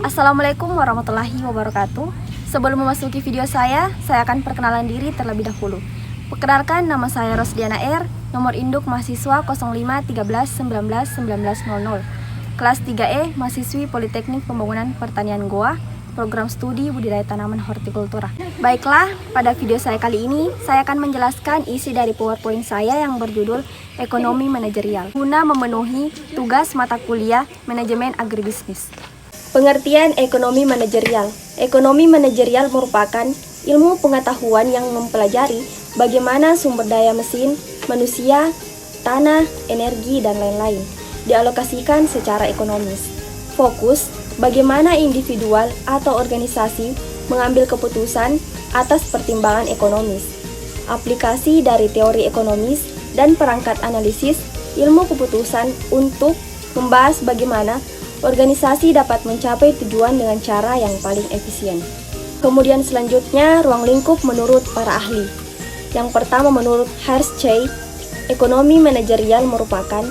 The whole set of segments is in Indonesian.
Assalamualaikum warahmatullahi wabarakatuh. Sebelum memasuki video saya akan perkenalan diri terlebih dahulu. Perkenalkan, nama saya Rosdiana R, nomor induk mahasiswa 0513191900, kelas 3E, mahasiswi Politeknik Pembangunan Pertanian Goa, program studi budidaya tanaman hortikultura. Baiklah, pada video saya kali ini, saya akan menjelaskan isi dari PowerPoint saya yang berjudul Ekonomi Manajerial, guna memenuhi tugas mata kuliah Manajemen Agribisnis. Pengertian ekonomi manajerial. Ekonomi manajerial merupakan ilmu pengetahuan yang mempelajari bagaimana sumber daya mesin, manusia, tanah, energi, dan lain-lain dialokasikan secara ekonomis. Fokus bagaimana individual atau organisasi mengambil keputusan atas pertimbangan ekonomis. Aplikasi dari teori ekonomis dan perangkat analisis ilmu keputusan untuk membahas bagaimana organisasi dapat mencapai tujuan dengan cara yang paling efisien. Kemudian selanjutnya, ruang lingkup menurut para ahli. Yang pertama, menurut Hershey, ekonomi manajerial merupakan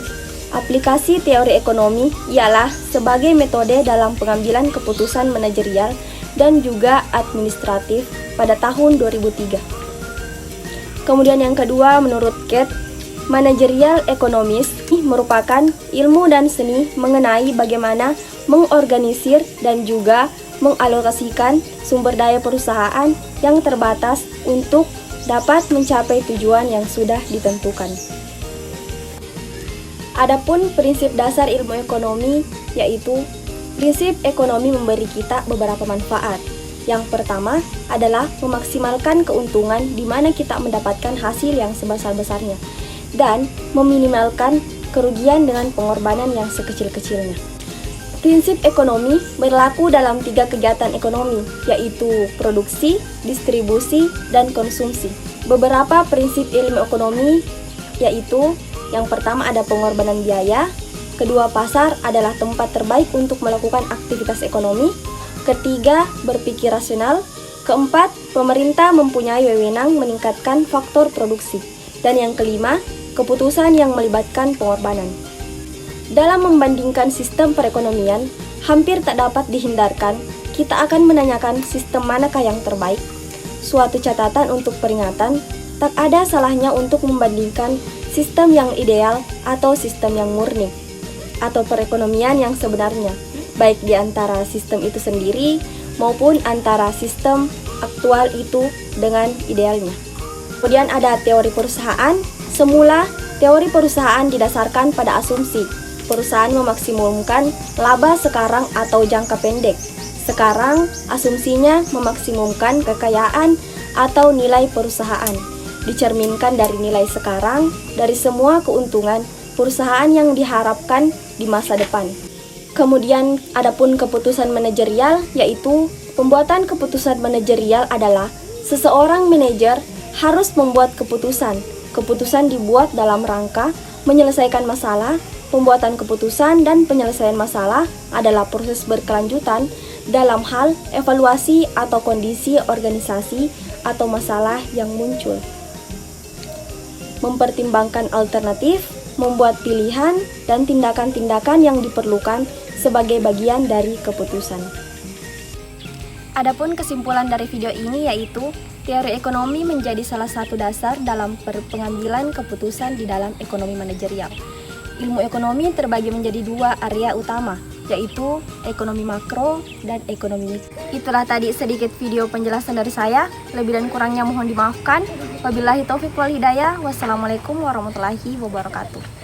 aplikasi teori ekonomi ialah sebagai metode dalam pengambilan keputusan manajerial dan juga administratif pada tahun 2003. Kemudian yang kedua, menurut Kate, manajerial ekonomis merupakan ilmu dan seni mengenai bagaimana mengorganisir dan juga mengalokasikan sumber daya perusahaan yang terbatas untuk dapat mencapai tujuan yang sudah ditentukan. Adapun prinsip dasar ilmu ekonomi yaitu prinsip ekonomi memberi kita beberapa manfaat. Yang pertama adalah memaksimalkan keuntungan di mana kita mendapatkan hasil yang sebesar-besarnya dan meminimalkan kerugian dengan pengorbanan yang sekecil-kecilnya. Prinsip ekonomi berlaku dalam 3 kegiatan ekonomi, yaitu produksi, distribusi, dan konsumsi. Beberapa prinsip ilmu ekonomi yaitu yang pertama ada pengorbanan biaya, kedua pasar adalah tempat terbaik untuk melakukan aktivitas ekonomi, ketiga berpikir rasional, keempat pemerintah mempunyai wewenang meningkatkan faktor produksi, dan yang kelima keputusan yang melibatkan pengorbanan. Dalam membandingkan sistem perekonomian, hampir tak dapat dihindarkan, kita akan menanyakan sistem manakah yang terbaik. Suatu catatan untuk peringatan, tak ada salahnya untuk membandingkan sistem yang ideal atau sistem yang murni, atau perekonomian yang sebenarnya, baik di antara sistem itu sendiri maupun antara sistem aktual itu dengan idealnya. Kemudian ada teori perusahaan. Semula, teori perusahaan didasarkan pada asumsi perusahaan memaksimumkan laba sekarang atau jangka pendek. Sekarang, asumsinya memaksimumkan kekayaan atau nilai perusahaan, dicerminkan dari nilai sekarang, dari semua keuntungan perusahaan yang diharapkan di masa depan. Kemudian, adapun keputusan manajerial, yaitu pembuatan keputusan manajerial adalah seseorang manajer harus membuat keputusan. Keputusan dibuat dalam rangka menyelesaikan masalah. Pembuatan keputusan dan penyelesaian masalah adalah proses berkelanjutan dalam hal evaluasi atau kondisi organisasi atau masalah yang muncul. Mempertimbangkan alternatif, membuat pilihan, dan tindakan-tindakan yang diperlukan sebagai bagian dari keputusan. Adapun kesimpulan dari video ini yaitu teori ekonomi menjadi salah satu dasar dalam pengambilan keputusan di dalam ekonomi manajerial. Ilmu ekonomi terbagi menjadi 2 area utama, yaitu ekonomi makro dan ekonomi mikro. Itulah tadi sedikit video penjelasan dari saya. Lebih dan kurangnya mohon dimaafkan. Wabillahi taufiq wal hidayah. Wassalamualaikum warahmatullahi wabarakatuh.